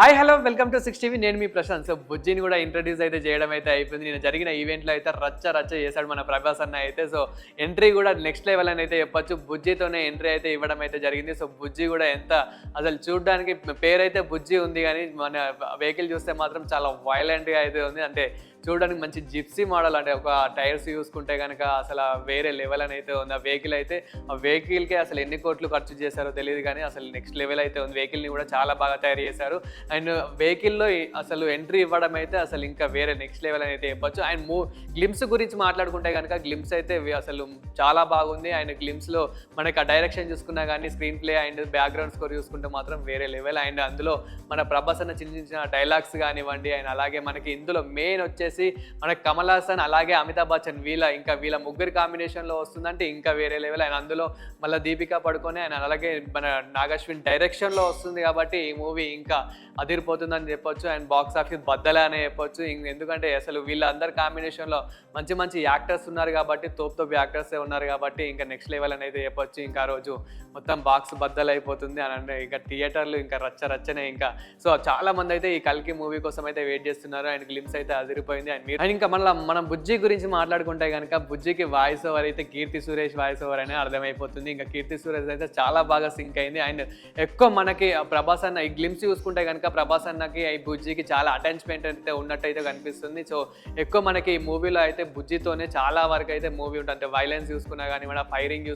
Hi hello welcome to 6 TV. నేను మీ Prashanth. So బుజ్జిని కూడా introduce అయితే చేయడం అయితే అయిపోయింది. నేను జరిగిన ఈవెంట్లో అయితే రచ్చ చేశాడు మన ప్రభాస్ అన్న అయితే. సో ఎంట్రీ కూడా నెక్స్ట్ లెవెల్ అని అయితే చెప్పొచ్చు. బుజ్జితోనే ఎంట్రీ అయితే ఇవ్వడం అయితే జరిగింది. సో బుజ్జి కూడా ఎంత అసలు చూడడానికి పేరైతే బుజ్జి ఉంది కానీ మన వెహికల్ చూస్తే మాత్రం చాలా వైలెంట్గా అయితే ఉంది. అంటే చూడడానికి మంచి జిప్సీ మోడల్, అంటే ఒక టైర్స్ చూసుకుంటే కనుక అసలు వేరే లెవెల్ అని అయితే ఉంది. ఆ వెహికల్కే అసలు ఎన్ని కోట్లు ఖర్చు చేశారో తెలియదు కానీ అసలు నెక్స్ట్ లెవెల్ అయితే ఉంది. వెహికల్ని కూడా చాలా బాగా తయారు చేశారు. అండ్ వెహికల్లో అసలు ఎంట్రీ ఇవ్వడం అయితే అసలు ఇంకా వేరే నెక్స్ట్ లెవెల్ అని అయితే చెప్పొచ్చు. అండ్ గ్లిమ్స్ గురించి మాట్లాడుకుంటే కనుక గ్లిమ్స్ అయితే అసలు చాలా బాగుంది. అండ్ గ్లిమ్స్లో మనకి ఆ డైరెక్షన్ చూసుకున్నా కానీ screen play and background score చూసుకుంటే మాత్రం వేరే లెవెల్. అండ్ అందులో మన ప్రభాస్ అన్న చిన్న డైలాగ్స్ కానివ్వండి. అండ్ అలాగే మనకి ఇందులో మెయిన్ వచ్చేసి మనకి కమల్ హాసన్ అలాగే అమితాబ్ బచ్చన్ వీళ్ళ ముగ్గురు కాంబినేషన్లో వస్తుందంటే ఇంకా వేరే లెవెల్. ఆయన అందులో మళ్ళీ దీపికా పడుకొని ఆయన అలాగే మన నాగశ్విన్ డైరెక్షన్లో వస్తుంది కాబట్టి ఈ మూవీ ఇంకా అదిరిపోతుందని చెప్పొచ్చు. అండ్ బాక్స్ ఆఫీస్ బద్దలే అనే చెప్పొచ్చు. ఎందుకంటే అసలు వీళ్ళందరి కాంబినేషన్లో మంచి యాక్టర్స్ ఉన్నారు కాబట్టి తోపు యాక్టర్సే ఉన్నారు కాబట్టి ఇంకా నెక్స్ట్ లెవెల్ అనేది చెప్పొచ్చు. ఇంకా ఆ రోజు మొత్తం బాక్స్ బద్దలు అయిపోతుంది అని అంటే ఇంకా థియేటర్లు ఇంకా రచ్చనే ఇంకా. సో చాలా మంది అయితే ఈ కల్కి మూవీ కోసం అయితే వెయిట్ చేస్తున్నారు. అండ్ గ్లిమ్స్ అయితే అదిరిపోయింది. అండ్ ఇంకా మనం బుజ్జి గురించి మాట్లాడుకుంటే కనుక బుజ్జికి వాయిస్ ఓవర్ అయితే కీర్తి సురేష్ వాయిస్ ఓవర్ అనే అర్థమైపోతుంది. ఇంకా కీర్తి సురేష్ అయితే చాలా బాగా సింక్ అయింది. అండ్ ఎక్కువ మనకి ప్రభాస్ అన్న ఈ గ్లిమ్స్ చూసుకుంటే కనుక ప్రభాస్ అన్నకి ఈ బుజ్జికి చాలా అటాచ్మెంట్ అయితే ఉన్నట్టయితే కనిపిస్తుంది. సో ఎక్కువ మనకి ఈ మూవీలో అయితే బుజ్జితోనే చాలా వరకు అయితే మూవీ ఉంటుంది. అంటే వైలెన్స్ చూసుకున్నా కానీ మన ఫైటింగ్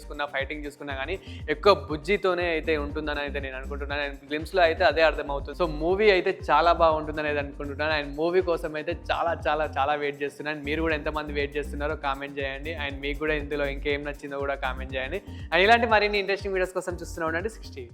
చూసుకున్నా కానీ ఎక్కువ బుజ్జితోనే అయితే ఉంటుందని అయితే నేను అనుకుంటున్నాను. అండ్ గ్లిమ్స్లో అయితే అదే అర్థమవుతుంది. సో మూవీ అయితే చాలా బాగుంటుంది అనేది అనుకుంటున్నాను. అండ్ మూవీ కోసం అయితే చాలా వెయిట్ చేస్తున్నాను. మీరు కూడా ఎంతమంది వెయిట్ చేస్తున్నారో కామెంట్ చేయండి. అండ్ మీకు కూడా ఇందులో ఇంకేం నచ్చిందో కూడా కామెంట్ చేయండి. అండ్ ఇలాంటి మరిన్ని ఇంట్రెస్టింగ్ వీడియోస్ కోసం చూస్తూనే ఉండండి 6 టీవీ.